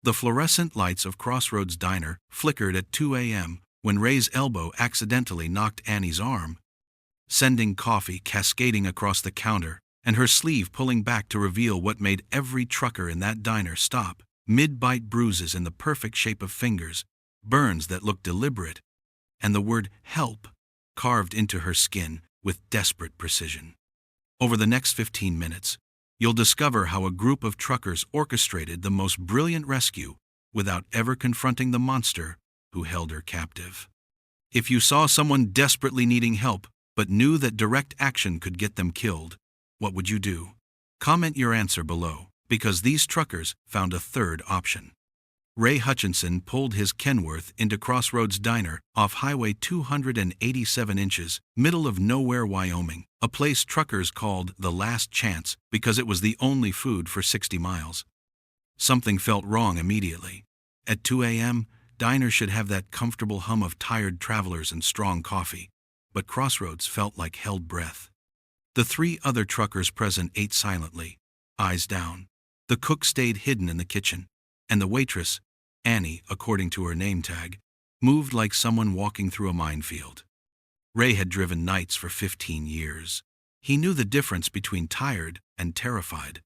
The fluorescent lights of Crossroads Diner flickered at 2 a.m. when Ray's elbow accidentally knocked Annie's arm, sending coffee cascading across the counter, and her sleeve pulling back to reveal what made every trucker in that diner stop. Mid-bite bruises in the perfect shape of fingers, burns that looked deliberate, and the word "help" carved into her skin with desperate precision. Over the next 15 minutes, you'll discover how a group of truckers orchestrated the most brilliant rescue without ever confronting the monster who held her captive. If you saw someone desperately needing help but knew that direct action could get them killed, what would you do? Comment your answer below, because these truckers found a third option. Ray Hutchinson pulled his Kenworth into Crossroads Diner off Highway 287 inches, middle of nowhere, Wyoming, a place truckers called the last chance because it was the only food for 60 miles. Something felt wrong immediately. At 2 a.m., diners should have that comfortable hum of tired travelers and strong coffee, but Crossroads felt like held breath. The 3 other truckers present ate silently, eyes down. The cook stayed hidden in the kitchen, and the waitress, Annie, according to her name tag, moved like someone walking through a minefield. Ray had driven nights for 15 years. He knew the difference between tired and terrified.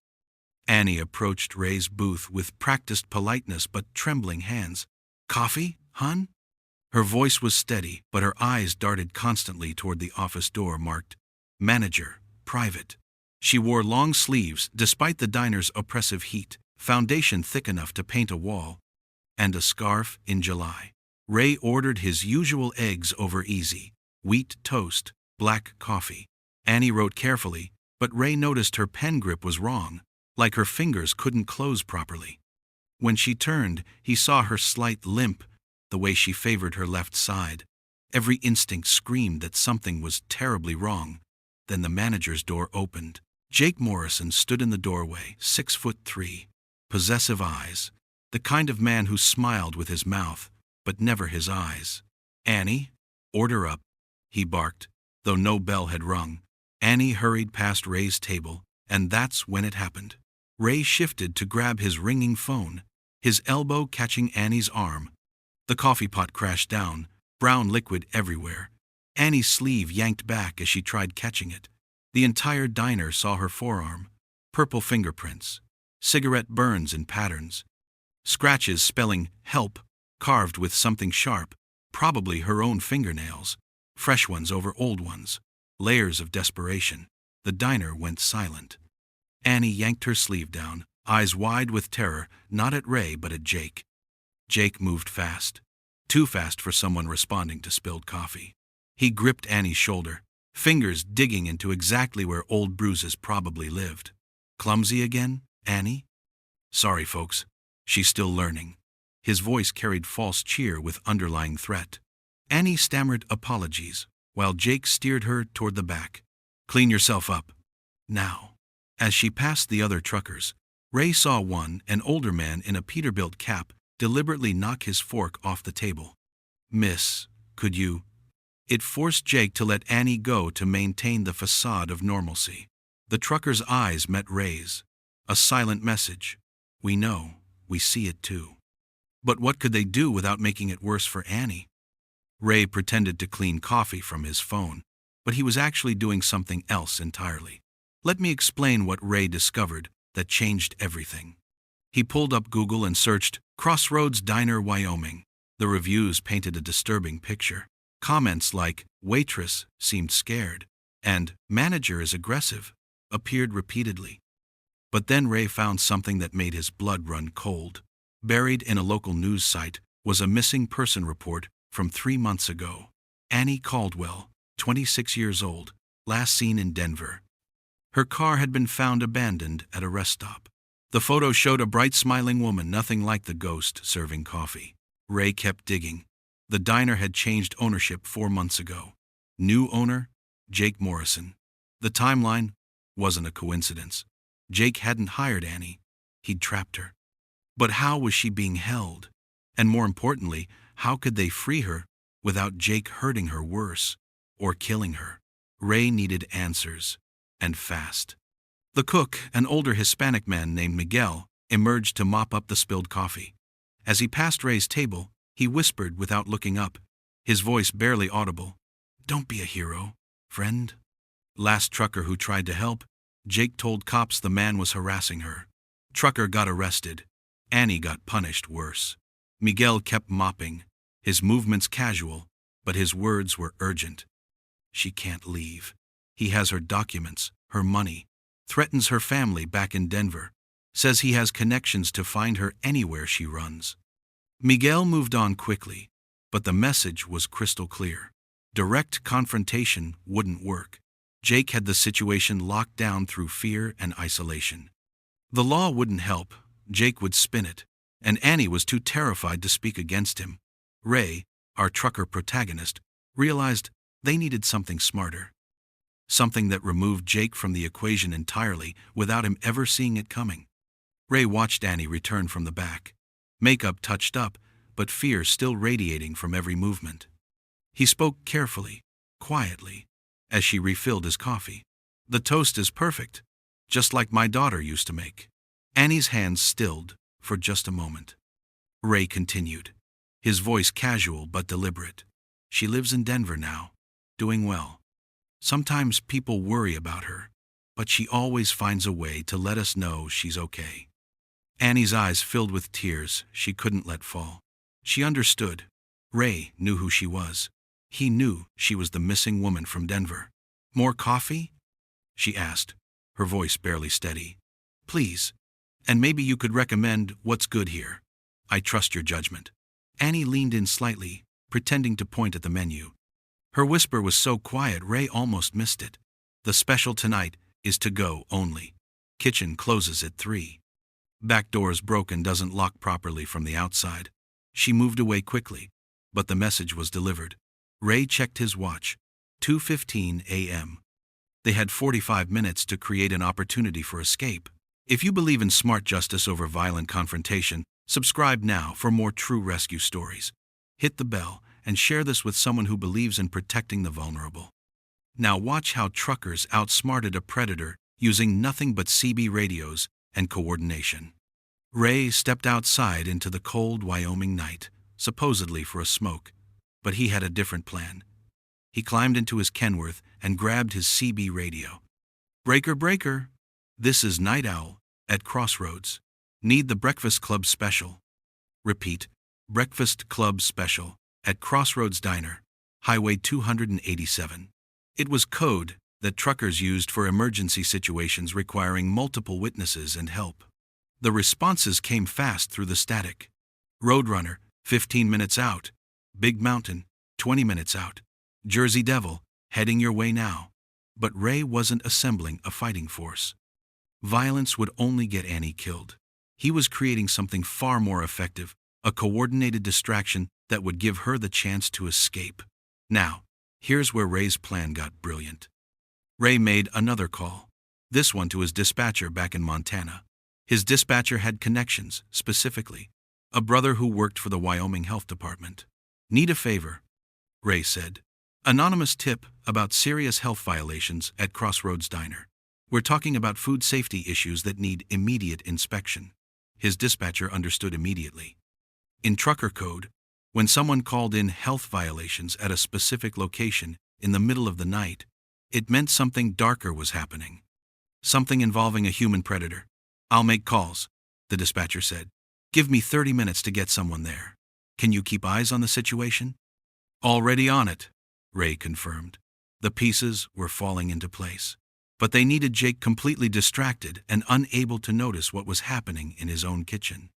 Annie approached Ray's booth with practiced politeness but trembling hands. "Coffee, hun?" Her voice was steady, but her eyes darted constantly toward the office door marked "Manager, Private." She wore long sleeves despite the diner's oppressive heat, foundation thick enough to paint a wall, and a scarf in July. Ray ordered his usual eggs over easy, wheat toast, black coffee. Annie wrote carefully, but Ray noticed her pen grip was wrong, like her fingers couldn't close properly. When she turned, he saw her slight limp, the way she favored her left side. Every instinct screamed that something was terribly wrong. Then the manager's door opened. Jake Morrison stood in the doorway, 6'3", possessive eyes, the kind of man who smiled with his mouth, but never his eyes. "Annie, order up," he barked, though no bell had rung. Annie hurried past Ray's table, and that's when it happened. Ray shifted to grab his ringing phone, his elbow catching Annie's arm. The coffee pot crashed down, brown liquid everywhere. Annie's sleeve yanked back as she tried catching it. The entire diner saw her forearm, purple fingerprints, cigarette burns in patterns, scratches spelling "help" carved with something sharp, probably her own fingernails, fresh ones over old ones, layers of desperation. The diner went silent. Annie yanked her sleeve down, eyes wide with terror, not at Ray but at Jake. Jake moved fast, too fast for someone responding to spilled coffee. He gripped Annie's shoulder, fingers digging into exactly where old bruises probably lived. "Clumsy again, Annie?" "Sorry, folks. She's still learning." His voice carried false cheer with underlying threat. Annie stammered apologies, while Jake steered her toward the back. "Clean yourself up. Now." As she passed the other truckers, Ray saw one, an older man in a Peterbilt cap, deliberately knock his fork off the table. "Miss, could you?" It forced Jake to let Annie go to maintain the facade of normalcy. The trucker's eyes met Ray's. A silent message. "We know. We see it too." But what could they do without making it worse for Annie? Ray pretended to clean coffee from his phone, but he was actually doing something else entirely. Let me explain what Ray discovered that changed everything. He pulled up Google and searched Crossroads Diner, Wyoming. The reviews painted a disturbing picture. Comments like "Waitress seemed scared" and "Manager is aggressive" appeared repeatedly. But then Ray found something that made his blood run cold. Buried in a local news site was a missing person report from 3 months ago. Annie Caldwell, 26 years old, last seen in Denver. Her car had been found abandoned at a rest stop. The photo showed a bright smiling woman, nothing like the ghost, serving coffee. Ray kept digging. The diner had changed ownership 4 months ago. New owner, Jake Morrison. The timeline wasn't a coincidence. Jake hadn't hired Annie. He'd trapped her. But how was she being held? And more importantly, how could they free her without Jake hurting her worse or killing her? Ray needed answers, and fast. The cook, an older Hispanic man named Miguel, emerged to mop up the spilled coffee. As he passed Ray's table, he whispered without looking up, his voice barely audible. "Don't be a hero, friend." Last trucker who tried to help, Jake told cops the man was harassing her. Trucker got arrested. Annie got punished worse. Miguel kept mopping, his movements casual, but his words were urgent. She can't leave. He has her documents, her money, threatens her family back in Denver, says he has connections to find her anywhere she runs. Miguel moved on quickly, but the message was crystal clear. Direct confrontation wouldn't work. Jake had the situation locked down through fear and isolation. The law wouldn't help, Jake would spin it, and Annie was too terrified to speak against him. Ray, our trucker protagonist, realized they needed something smarter. Something that removed Jake from the equation entirely without him ever seeing it coming. Ray watched Annie return from the back. Makeup touched up, but fear still radiating from every movement. He spoke carefully, quietly, as she refilled his coffee. "The toast is perfect, just like my daughter used to make." Annie's hands stilled for just a moment. Ray continued, his voice casual but deliberate. "She lives in Denver now, doing well. Sometimes people worry about her, but she always finds a way to let us know she's okay." Annie's eyes filled with tears she couldn't let fall. She understood. Ray knew who she was. He knew she was the missing woman from Denver. "More coffee?" she asked, her voice barely steady. "Please. And maybe you could recommend what's good here. I trust your judgment." Annie leaned in slightly, pretending to point at the menu. Her whisper was so quiet Ray almost missed it. "The special tonight is to go only. Kitchen closes at 3. Back door's broken, doesn't lock properly from the outside." She moved away quickly, but the message was delivered. Ray checked his watch. 2:15 a.m. They had 45 minutes to create an opportunity for escape. If you believe in smart justice over violent confrontation, subscribe now for more true rescue stories. Hit the bell and share this with someone who believes in protecting the vulnerable. Now watch how truckers outsmarted a predator using nothing but CB radios and coordination. Ray stepped outside into the cold Wyoming night, supposedly for a smoke, but he had a different plan. He climbed into his Kenworth and grabbed his CB radio. "Breaker, breaker. This is Night Owl, at Crossroads. Need the Breakfast Club special." Repeat, Breakfast Club special, at Crossroads Diner, Highway 287. It was code that truckers used for emergency situations requiring multiple witnesses and help. The responses came fast through the static. Roadrunner, 15 minutes out. Big Mountain, 20 minutes out. Jersey Devil, heading your way now. But Ray wasn't assembling a fighting force. Violence would only get Annie killed. He was creating something far more effective, a coordinated distraction that would give her the chance to escape. Now, here's where Ray's plan got brilliant. Ray made another call, this one to his dispatcher back in Montana. His dispatcher had connections, specifically a brother who worked for the Wyoming Health Department. "Need a favor," Ray said. "Anonymous tip about serious health violations at Crossroads Diner. We're talking about food safety issues that need immediate inspection." His dispatcher understood immediately. In trucker code, when someone called in health violations at a specific location in the middle of the night, it meant something darker was happening. Something involving a human predator. "I'll make calls," the dispatcher said. "Give me 30 minutes to get someone there. Can you keep eyes on the situation?" "Already on it," Ray confirmed. The pieces were falling into place. But they needed Jake completely distracted and unable to notice what was happening in his own kitchen.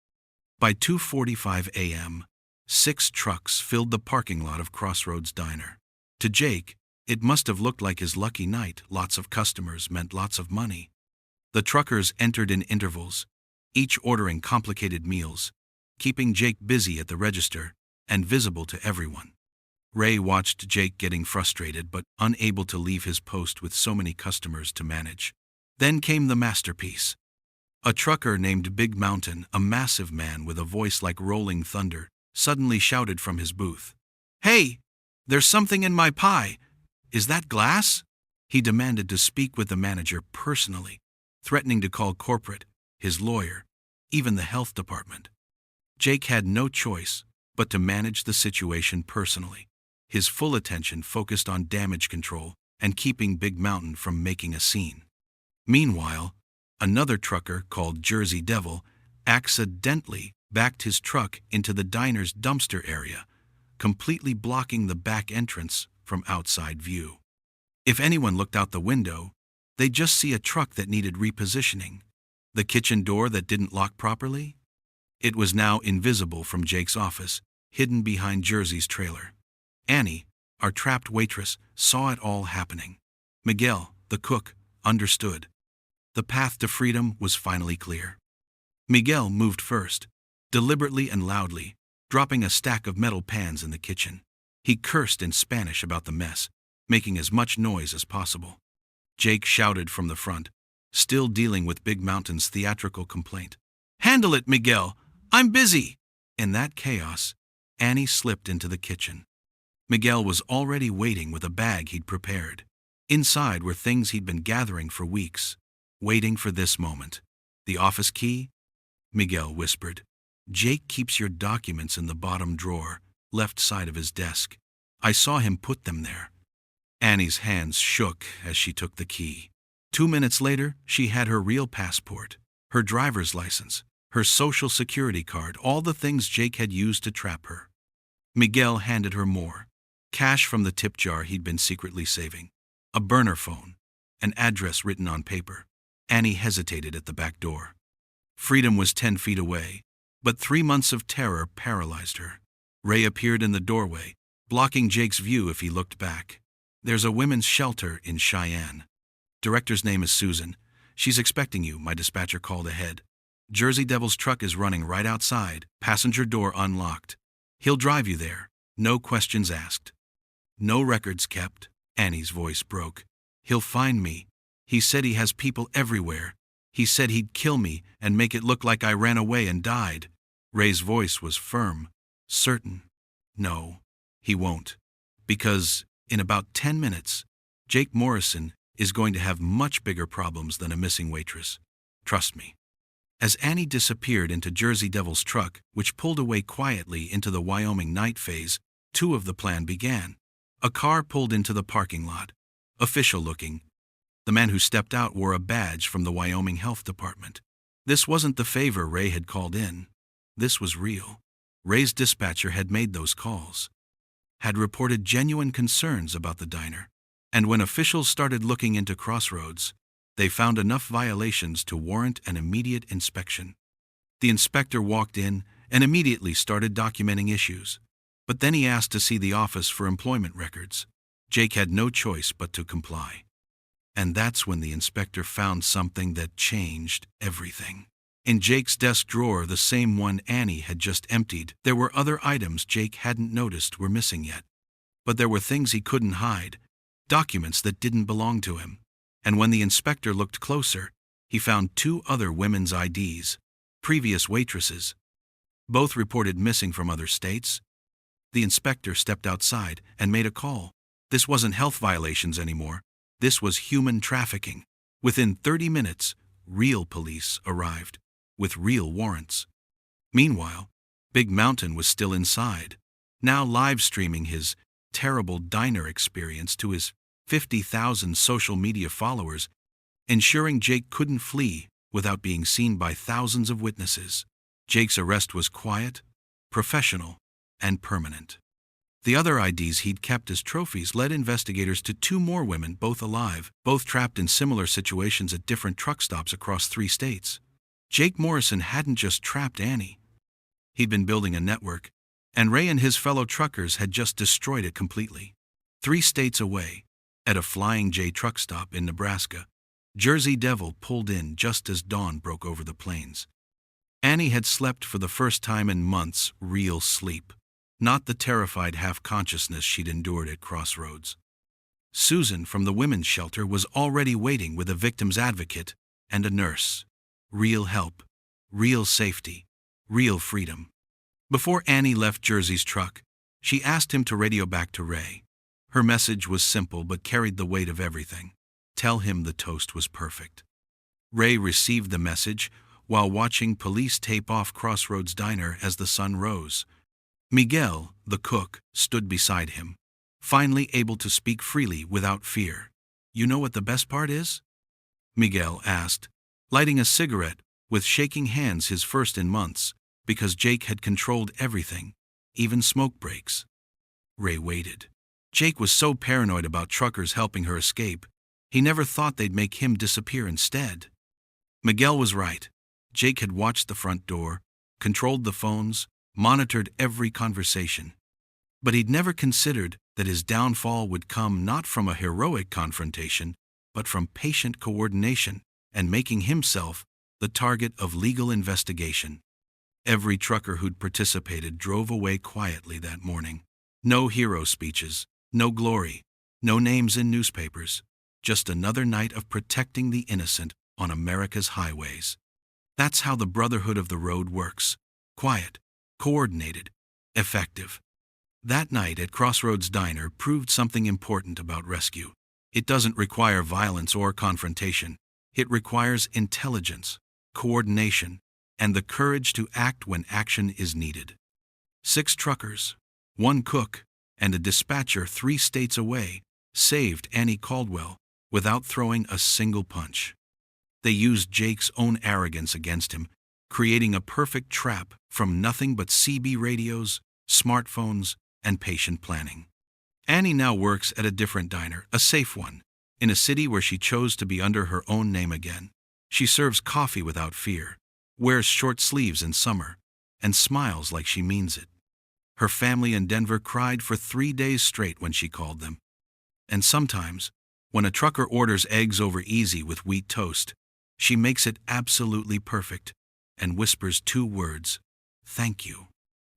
By 2:45 a.m., 6 trucks filled the parking lot of Crossroads Diner. To Jake, it must have looked like his lucky night. Lots of customers meant lots of money. The truckers entered in intervals, each ordering complicated meals, keeping Jake busy at the register and visible to everyone. Ray watched Jake getting frustrated but unable to leave his post with so many customers to manage. Then came the masterpiece. A trucker named Big Mountain, a massive man with a voice like rolling thunder, suddenly shouted from his booth, "Hey, there's something in my pie. Is that glass?" He demanded to speak with the manager personally, threatening to call corporate, his lawyer, even the health department. Jake had no choice but to manage the situation personally. His full attention focused on damage control and keeping Big Mountain from making a scene. Meanwhile, another trucker called Jersey Devil accidentally backed his truck into the diner's dumpster area, completely blocking the back entrance from outside view. If anyone looked out the window, they'd just see a truck that needed repositioning. The kitchen door that didn't lock properly? It was now invisible from Jake's office, hidden behind Jersey's trailer. Annie, our trapped waitress, saw it all happening. Miguel, the cook, understood. The path to freedom was finally clear. Miguel moved first, deliberately and loudly, dropping a stack of metal pans in the kitchen. He cursed in Spanish about the mess, making as much noise as possible. Jake shouted from the front, still dealing with Big Mountain's theatrical complaint. "Handle it, Miguel! I'm busy!" In that chaos, Annie slipped into the kitchen. Miguel was already waiting with a bag he'd prepared. Inside were things he'd been gathering for weeks, waiting for this moment. "The office key?" Miguel whispered. "Jake keeps your documents in the bottom drawer, left side of his desk. I saw him put them there." Annie's hands shook as she took the key. 2 minutes later, she had her real passport, her driver's license, her social security card, all the things Jake had used to trap her. Miguel handed her more. Cash from the tip jar he'd been secretly saving. A burner phone. An address written on paper. Annie hesitated at the back door. Freedom was 10 feet away, but 3 months of terror paralyzed her. Ray appeared in the doorway, blocking Jake's view if he looked back. "There's a women's shelter in Cheyenne. Director's name is Susan. She's expecting you," my dispatcher called ahead. "Jersey Devil's truck is running right outside, passenger door unlocked. He'll drive you there, no questions asked." "No records kept," Annie's voice broke. "He'll find me. He said he has people everywhere. He said he'd kill me and make it look like I ran away and died." Ray's voice was firm, certain. "No, he won't. Because in about 10 minutes, Jake Morrison is going to have much bigger problems than a missing waitress. Trust me." As Annie disappeared into Jersey Devil's truck, which pulled away quietly into the Wyoming night phase, 2 of the plan began. A car pulled into the parking lot. Official looking. The man who stepped out wore a badge from the Wyoming Health Department. This wasn't the favor Ray had called in. This was real. Ray's dispatcher had made those calls, had reported genuine concerns about the diner. And when officials started looking into Crossroads, they found enough violations to warrant an immediate inspection. The inspector walked in and immediately started documenting issues. But then he asked to see the office for employment records. Jake had no choice but to comply. And that's when the inspector found something that changed everything. In Jake's desk drawer, the same one Annie had just emptied, there were other items Jake hadn't noticed were missing yet. But there were things he couldn't hide, documents that didn't belong to him. And when the inspector looked closer, he found 2 other women's IDs, previous waitresses. Both reported missing from other states. The inspector stepped outside and made a call. This wasn't health violations anymore. This was human trafficking. Within 30 minutes, real police arrived, with real warrants. Meanwhile, Big Mountain was still inside, now live streaming his terrible diner experience to his 50,000 social media followers, ensuring Jake couldn't flee without being seen by thousands of witnesses. Jake's arrest was quiet, professional, and permanent. The other IDs he'd kept as trophies led investigators to 2 more women, both alive, both trapped in similar situations at different truck stops across 3 states. Jake Morrison hadn't just trapped Annie. He'd been building a network, and Ray and his fellow truckers had just destroyed it completely. 3 states away, at a Flying J truck stop in Nebraska, Jersey Devil pulled in just as dawn broke over the plains. Annie had slept for the first time in months, real sleep. Not the terrified half-consciousness she'd endured at Crossroads. Susan from the women's shelter was already waiting with a victim's advocate and a nurse. Real help, real safety, real freedom. Before Annie left Jersey's truck, she asked him to radio back to Ray. Her message was simple but carried the weight of everything. Tell him the toast was perfect. Ray received the message, while watching police tape off Crossroads Diner as the sun rose. Miguel, the cook, stood beside him, finally able to speak freely without fear. "You know what the best part is?" Miguel asked, lighting a cigarette with shaking hands, his first in months, because Jake had controlled everything, even smoke breaks. Ray waited. Jake was so paranoid about truckers helping her escape, he never thought they'd make him disappear instead. Miguel was right. Jake had watched the front door, controlled the phones, monitored every conversation. But he'd never considered that his downfall would come not from a heroic confrontation, but from patient coordination and making himself the target of legal investigation. Every trucker who'd participated drove away quietly that morning. No hero speeches, no glory, no names in newspapers, just another night of protecting the innocent on America's highways. That's how the Brotherhood of the Road works: quiet, coordinated, effective. That night at Crossroads Diner proved something important about rescue. It doesn't require violence or confrontation. It requires intelligence, coordination, and the courage to act when action is needed. 6 truckers, 1 cook, and a dispatcher 3 states away saved Annie Caldwell without throwing a single punch. They used Jake's own arrogance against him, creating a perfect trap from nothing but CB radios, smartphones, and patient planning. Annie now works at a different diner, a safe one, in a city where she chose to be under her own name again. She serves coffee without fear, wears short sleeves in summer, and smiles like she means it. Her family in Denver cried for 3 days straight when she called them. And sometimes, when a trucker orders eggs over easy with wheat toast, she makes it absolutely perfect and whispers 2 words: "Thank you."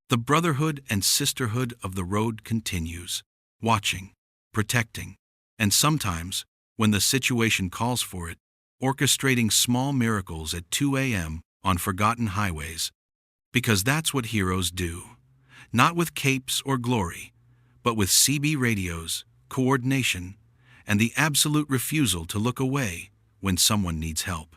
The brotherhood and sisterhood of the road continues, watching, protecting, and sometimes, when the situation calls for it, orchestrating small miracles at 2 a.m. on forgotten highways. Because that's what heroes do. Not with capes or glory, but with CB radios, coordination, and the absolute refusal to look away when someone needs help.